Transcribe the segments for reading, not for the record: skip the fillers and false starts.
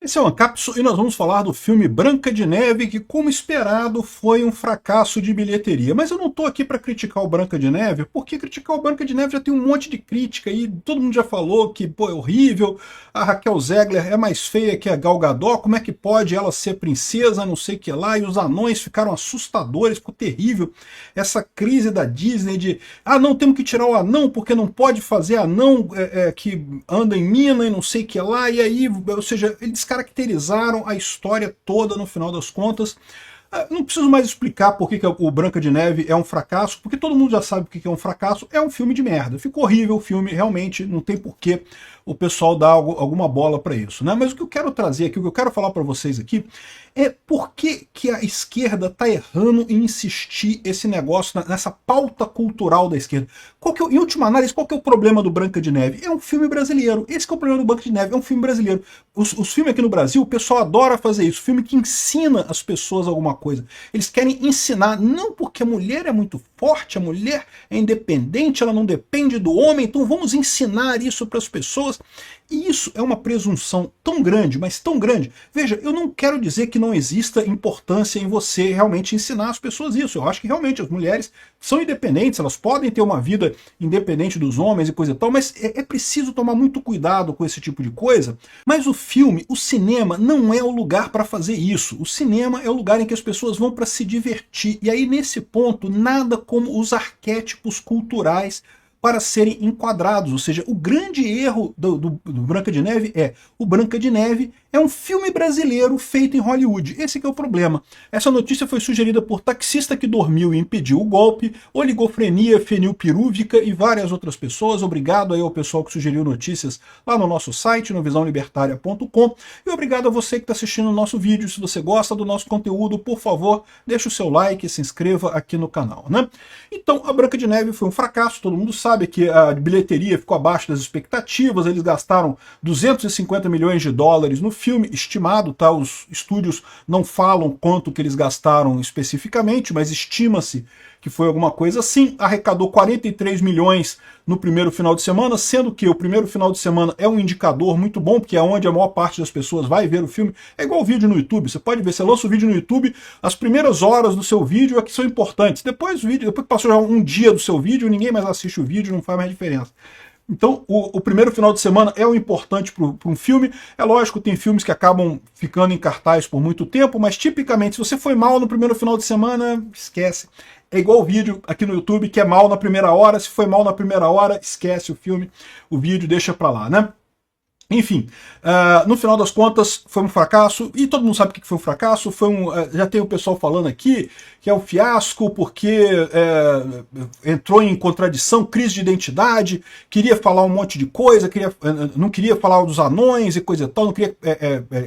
Esse é o Ancapsu e nós vamos falar do filme Branca de Neve, que, como esperado, foi um fracasso de bilheteria. Mas eu não estou aqui para criticar o Branca de Neve, porque criticar o Branca de Neve já tem um monte de crítica e todo mundo já falou que, pô, é horrível, a Raquel Zegler é mais feia que a Gal Gadot, como é que pode ela ser princesa, não sei o que lá, e os anões ficaram assustadores, ficou terrível. Essa crise da Disney de, não, temos que tirar o anão porque não pode fazer anão que anda em mina e não sei o que lá, e aí, ou seja, eles caracterizaram a história toda no final das contas. Não preciso mais explicar por que o Branca de Neve é um fracasso, porque todo mundo já sabe o que é um fracasso, é um filme de merda. Ficou horrível o filme, realmente, não tem porquê o pessoal dar alguma bola para isso, né? Mas o que eu quero trazer aqui, o que eu quero falar para vocês aqui, é por que a esquerda está errando em insistir esse negócio, nessa pauta cultural da esquerda. Em última análise, qual que é o problema do Branca de Neve? É um filme brasileiro. Esse que é o problema do Branca de Neve, é um filme brasileiro. Os filmes aqui no Brasil, o pessoal adora fazer isso, filme que ensina as pessoas alguma coisa. Eles querem ensinar, não porque a mulher é muito forte, a mulher é independente, ela não depende do homem, então vamos ensinar isso para as pessoas. E isso é uma presunção tão grande, mas tão grande. Veja, eu não quero dizer que não exista importância em você realmente ensinar as pessoas isso. Eu acho que realmente as mulheres são independentes, elas podem ter uma vida independente dos homens e coisa e tal, mas é preciso tomar muito cuidado com esse tipo de coisa. Mas o filme, o cinema, não é o lugar para fazer isso. O cinema é o lugar em que as pessoas vão para se divertir. E aí, nesse ponto, nada como os arquétipos culturais para serem enquadrados, ou seja, o grande erro do Branca de Neve é, o Branca de Neve é um filme brasileiro feito em Hollywood. Esse que é o problema. Essa notícia foi sugerida por Taxista que Dormiu e Impediu o Golpe, Oligofrenia Fenilpirúvica e várias outras pessoas. Obrigado aí ao pessoal que sugeriu notícias lá no nosso site, no visãolibertaria.com, e obrigado a você que está assistindo o nosso vídeo. Se você gosta do nosso conteúdo, por favor, deixe o seu like e se inscreva aqui no canal, né? Então, a Branca de Neve foi um fracasso, todo mundo sabe que a bilheteria ficou abaixo das expectativas, eles gastaram 250 milhões de dólares no filme, estimado, tá? Os estúdios não falam quanto que eles gastaram especificamente, mas estima-se que foi alguma coisa assim, arrecadou 43 milhões no primeiro final de semana, sendo que o primeiro final de semana é um indicador muito bom, porque é onde a maior parte das pessoas vai ver o filme. É igual o vídeo no YouTube, você pode ver, você lança o vídeo no YouTube, as primeiras horas do seu vídeo é que são importantes, depois que passou já um dia do seu vídeo, ninguém mais assiste o vídeo, não faz mais diferença. Então, o primeiro final de semana é o importante para um filme. É lógico, tem filmes que acabam ficando em cartaz por muito tempo, mas tipicamente, se você foi mal no primeiro final de semana, esquece. É igual o vídeo aqui no YouTube, que é mal na primeira hora. Se foi mal na primeira hora, esquece o filme, o vídeo, deixa pra lá, né? Enfim, no final das contas foi um fracasso, e todo mundo sabe o que foi um fracasso, já tem o pessoal falando aqui que é um fiasco porque entrou em contradição, crise de identidade, queria falar um monte de coisa, não queria falar dos anões e coisa e tal, não queria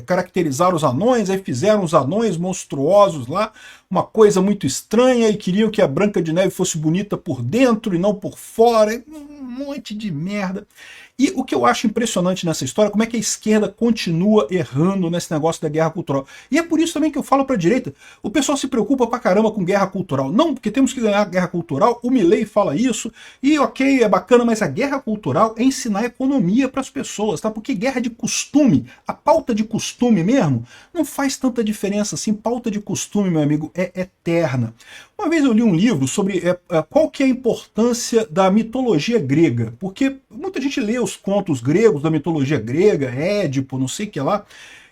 caracterizar os anões, aí fizeram os anões monstruosos lá, uma coisa muito estranha, e queriam que a Branca de Neve fosse bonita por dentro e não por fora, um monte de merda. E o que eu acho impressionante nessa história, como é que a esquerda continua errando nesse negócio da guerra cultural. E é por isso também que eu falo pra direita, o pessoal se preocupa pra caramba com guerra cultural. Não, porque temos que ganhar a guerra cultural, o Milei fala isso, e ok, é bacana, mas a guerra cultural é ensinar economia pras pessoas, tá? Porque guerra de costume, a pauta de costume mesmo, não faz tanta diferença assim. Pauta de costume, meu amigo, é eterna. Uma vez eu li um livro sobre qual que é a importância da mitologia grega, porque muita gente lê os contos gregos da mitologia grega, Édipo, não sei o que lá,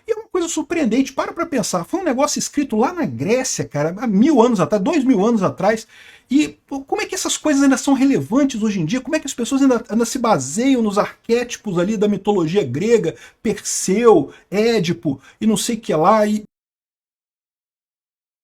e é uma coisa surpreendente, para pensar, foi um negócio escrito lá na Grécia, cara, há 1000 anos atrás, 2000 anos atrás, e como é que essas coisas ainda são relevantes hoje em dia? Como é que as pessoas ainda se baseiam nos arquétipos ali da mitologia grega, Perseu, Édipo, e não sei o que lá, e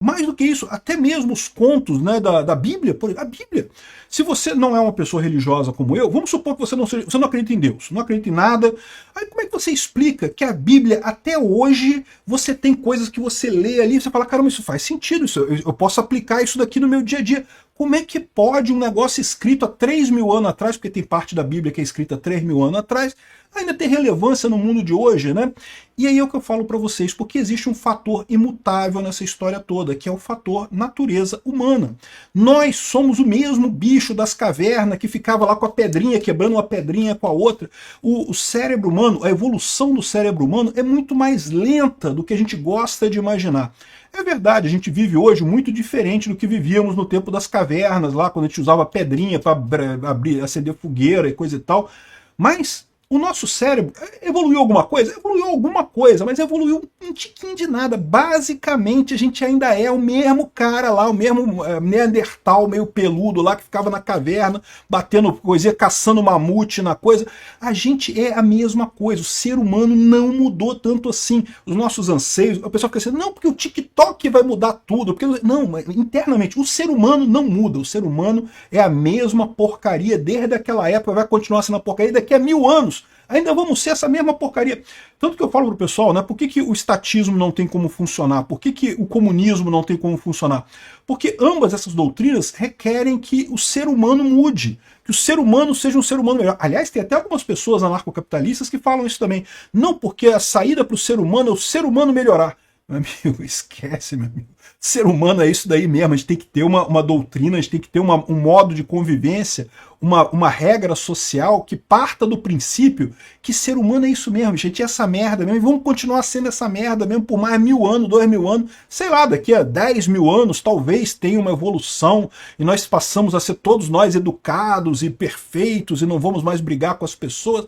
mais do que isso, até mesmo os contos, né, da Bíblia, por exemplo, a Bíblia. Se você não é uma pessoa religiosa como eu, vamos supor que você não acredita em Deus, não acredita em nada, aí como é que você explica que a Bíblia, até hoje, você tem coisas que você lê ali, você fala, caramba, isso faz sentido, eu posso aplicar isso daqui no meu dia a dia. Como é que pode um negócio escrito há 3.000 anos atrás, porque tem parte da Bíblia que é escrita há 3.000 anos atrás, ainda tem relevância no mundo de hoje, né? E aí é o que eu falo para vocês, porque existe um fator imutável nessa história toda, que é o fator natureza humana. Nós somos o mesmo bicho das cavernas que ficava lá com a pedrinha, quebrando uma pedrinha com a outra. O cérebro humano, a evolução do cérebro humano é muito mais lenta do que a gente gosta de imaginar. É verdade, a gente vive hoje muito diferente do que vivíamos no tempo das cavernas, lá quando a gente usava pedrinha para acender fogueira e coisa e tal, mas o nosso cérebro evoluiu alguma coisa? Evoluiu alguma coisa, mas evoluiu um tiquinho de nada. Basicamente, a gente ainda é o mesmo cara lá, o mesmo Neandertal meio peludo lá, que ficava na caverna, batendo coisa, caçando mamute na coisa. A gente é a mesma coisa. O ser humano não mudou tanto assim. Os nossos anseios, o pessoal fica assim, não, porque o TikTok vai mudar tudo. Porque... Não, internamente, o ser humano não muda. O ser humano é a mesma porcaria desde aquela época, vai continuar sendo a porcaria daqui a 1000 anos. Ainda vamos ser essa mesma porcaria. Tanto que eu falo pro pessoal, né, por que o estatismo não tem como funcionar? Por que o comunismo não tem como funcionar? Porque ambas essas doutrinas requerem que o ser humano mude, que o ser humano seja um ser humano melhor. Aliás, tem até algumas pessoas anarcocapitalistas que falam isso também. Não, porque a saída para o ser humano é o ser humano melhorar. Meu amigo, esquece, meu amigo. Ser humano é isso daí mesmo, a gente tem que ter uma doutrina, a gente tem que ter um modo de convivência, uma regra social que parta do princípio que ser humano é isso mesmo, gente, é essa merda mesmo, e vamos continuar sendo essa merda mesmo por mais 1000 anos, 2000 anos, sei lá, daqui a 10 mil anos talvez tenha uma evolução e nós passamos a ser todos nós educados e perfeitos e não vamos mais brigar com as pessoas.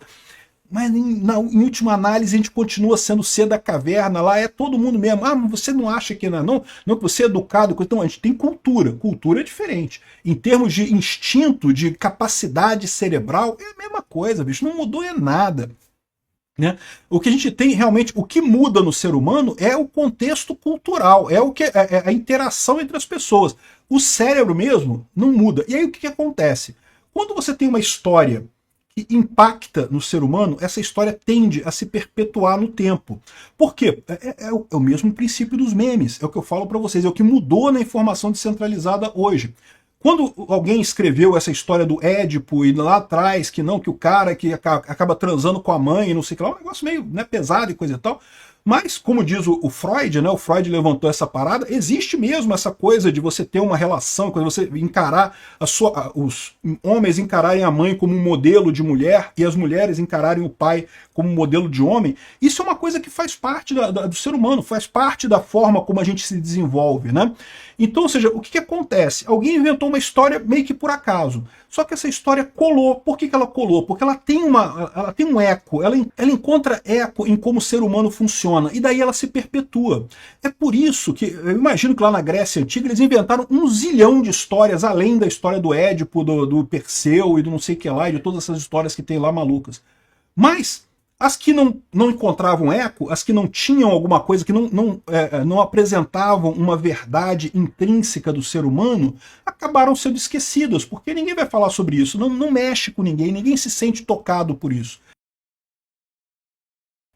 Mas em última análise a gente continua sendo ser da caverna, lá é todo mundo mesmo. Ah, mas você não acha que não que você é educado? Então a gente tem cultura, cultura é diferente. Em termos de instinto, de capacidade cerebral, é a mesma coisa, bicho, não mudou é nada. Né? O que a gente tem realmente, o que muda no ser humano é o contexto cultural, é o que é a interação entre as pessoas. O cérebro mesmo não muda. E aí o que acontece? Quando você tem uma história que impacta no ser humano, essa história tende a se perpetuar no tempo. Por quê? É o mesmo princípio dos memes, é o que eu falo para vocês, é o que mudou na informação descentralizada hoje. Quando alguém escreveu essa história do Édipo e lá atrás, que não, que o cara que acaba transando com a mãe e não sei o que lá, um negócio meio, né, pesado e coisa e tal. Mas, como diz o Freud, né, o Freud levantou essa parada, existe mesmo essa coisa de você ter uma relação, quando você encarar os homens encararem a mãe como um modelo de mulher e as mulheres encararem o pai como um modelo de homem. Isso é uma coisa que faz parte do ser humano, faz parte da forma como a gente se desenvolve, né? Então, ou seja, o que acontece? Alguém inventou uma história meio que por acaso. Só que essa história colou. Por que ela colou? Porque ela tem um eco, ela encontra eco em como o ser humano funciona, e daí ela se perpetua. É por isso que, eu imagino que lá na Grécia Antiga eles inventaram um zilhão de histórias, além da história do Édipo, do Perseu e do não sei o que lá, e de todas essas histórias que tem lá malucas. Mas as que não encontravam eco, as que não tinham alguma coisa, que não apresentavam uma verdade intrínseca do ser humano, acabaram sendo esquecidas, porque ninguém vai falar sobre isso, não mexe com ninguém se sente tocado por isso.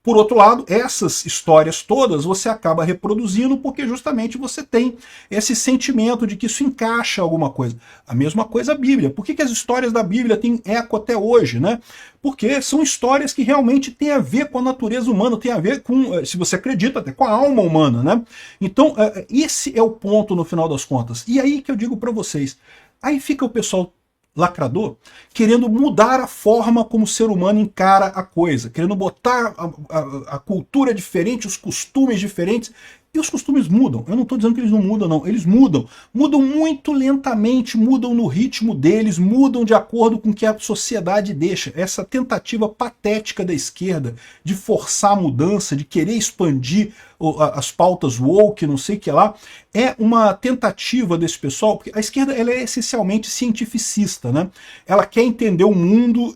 Por outro lado, essas histórias todas você acaba reproduzindo porque justamente você tem esse sentimento de que isso encaixa alguma coisa. A mesma coisa a Bíblia. Por que as histórias da Bíblia têm eco até hoje, né? Porque são histórias que realmente têm a ver com a natureza humana, têm a ver com, se você acredita, até com a alma humana, né? Então, esse é o ponto no final das contas. E aí que eu digo para vocês, aí fica o pessoal lacrador, querendo mudar a forma como o ser humano encara a coisa, querendo botar a cultura diferente, os costumes diferentes, e os costumes mudam. Eu não estou dizendo que eles não mudam, não. Eles mudam. Mudam muito lentamente, mudam no ritmo deles, mudam de acordo com o que a sociedade deixa. Essa tentativa patética da esquerda de forçar a mudança, de querer expandir as pautas woke, não sei o que lá, é uma tentativa desse pessoal, porque a esquerda ela é essencialmente cientificista, né? Ela quer entender o mundo,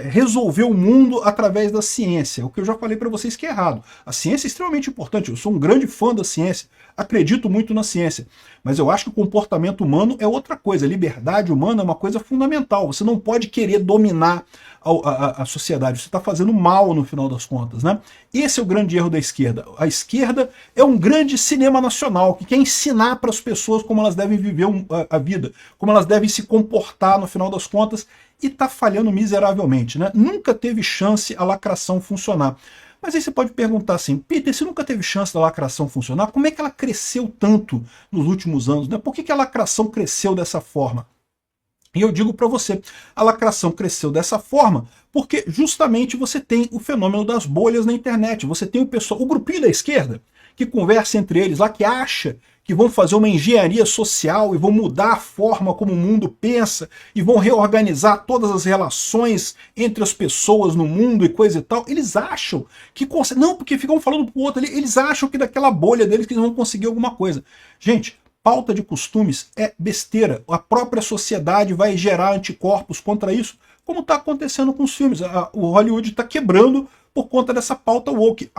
resolver o mundo através da ciência, o que eu já falei para vocês que é errado. A ciência é extremamente importante, eu sou um grande fã da ciência, acredito muito na ciência, mas eu acho que o comportamento humano é outra coisa, a liberdade humana é uma coisa fundamental, você não pode querer dominar a sociedade, você está fazendo mal no final das contas, né? Esse é o grande erro da esquerda. A esquerda é um grande cinema nacional que quer ensinar para as pessoas como elas devem viver a vida, como elas devem se comportar no final das contas, e está falhando miseravelmente, né? Nunca teve chance a lacração funcionar. Mas aí você pode perguntar assim, Peter, se nunca teve chance da lacração funcionar, como é que ela cresceu tanto nos últimos anos, né? Por que a lacração cresceu dessa forma? E eu digo para você, a lacração cresceu dessa forma porque justamente você tem o fenômeno das bolhas na internet. Você tem o grupinho da esquerda que conversa entre eles lá, que acha que vão fazer uma engenharia social e vão mudar a forma como o mundo pensa e vão reorganizar todas as relações entre as pessoas no mundo e coisa e tal. Eles acham que conseguem... Não, porque ficam falando pro outro ali, eles acham que daquela bolha deles que eles vão conseguir alguma coisa. Gente, pauta de costumes é besteira. A própria sociedade vai gerar anticorpos contra isso, como está acontecendo com os filmes. O Hollywood está quebrando por conta dessa pauta woke.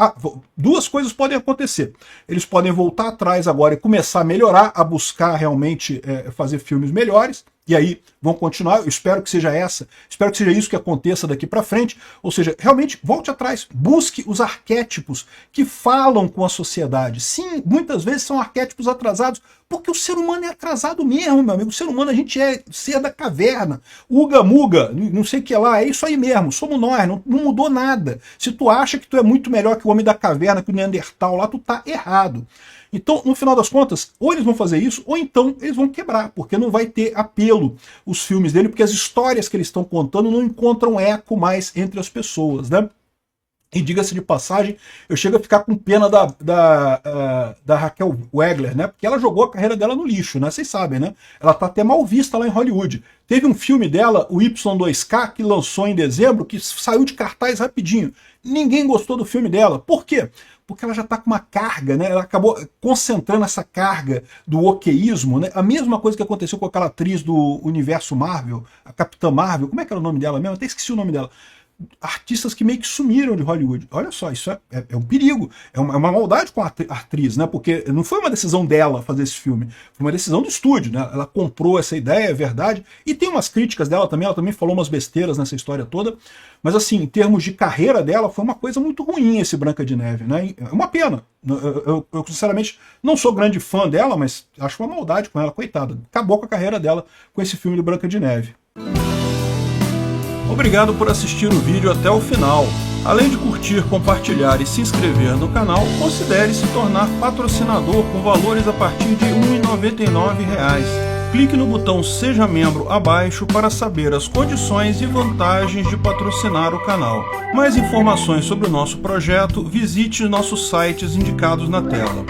Duas coisas podem acontecer. Eles podem voltar atrás agora e começar a melhorar, a buscar realmente fazer filmes melhores, e aí vão continuar. Eu espero que seja espero que seja isso que aconteça daqui para frente. Ou seja, realmente volte atrás, busque os arquétipos que falam com a sociedade. Sim, muitas vezes são arquétipos atrasados, porque o ser humano é atrasado mesmo, meu amigo. O ser humano, a gente é ser da caverna, uga muga, não sei o que lá, é isso aí mesmo, somos nós, não mudou nada. Se tu acha que tu é muito melhor que o homem da caverna, que o Neandertal lá, tu tá errado. Então, no final das contas, ou eles vão fazer isso, ou então eles vão quebrar, porque não vai ter apelo os filmes dele, porque as histórias que eles estão contando não encontram eco mais entre as pessoas, né? E diga-se de passagem, eu chego a ficar com pena da Raquel Wegler, né? Porque ela jogou a carreira dela no lixo, né? Vocês sabem, né? Ela tá até mal vista lá em Hollywood. Teve um filme dela, o Y2K, que lançou em dezembro, que saiu de cartaz rapidinho. Ninguém gostou do filme dela. Por quê? Porque ela já está com uma carga, né? Ela acabou concentrando essa carga do oqueísmo, né? A mesma coisa que aconteceu com aquela atriz do universo Marvel, a Capitã Marvel. Como é que era o nome dela mesmo? Eu até esqueci o nome dela. Artistas que meio que sumiram de Hollywood. Olha só, isso é um perigo, é uma maldade com a atriz, né? Porque não foi uma decisão dela fazer esse filme, foi uma decisão do estúdio, né? Ela comprou essa ideia, é verdade, e tem umas críticas dela também, ela também falou umas besteiras nessa história toda, mas assim, em termos de carreira dela, foi uma coisa muito ruim esse Branca de Neve, né? É uma pena. Eu sinceramente não sou grande fã dela, mas acho uma maldade com ela, coitada. Acabou com a carreira dela com esse filme do Branca de Neve. Obrigado por assistir o vídeo até o final. Além de curtir, compartilhar e se inscrever no canal, considere se tornar patrocinador com valores a partir de R$ 1,99. Clique no botão Seja Membro abaixo para saber as condições e vantagens de patrocinar o canal. Mais informações sobre o nosso projeto, visite nossos sites indicados na tela.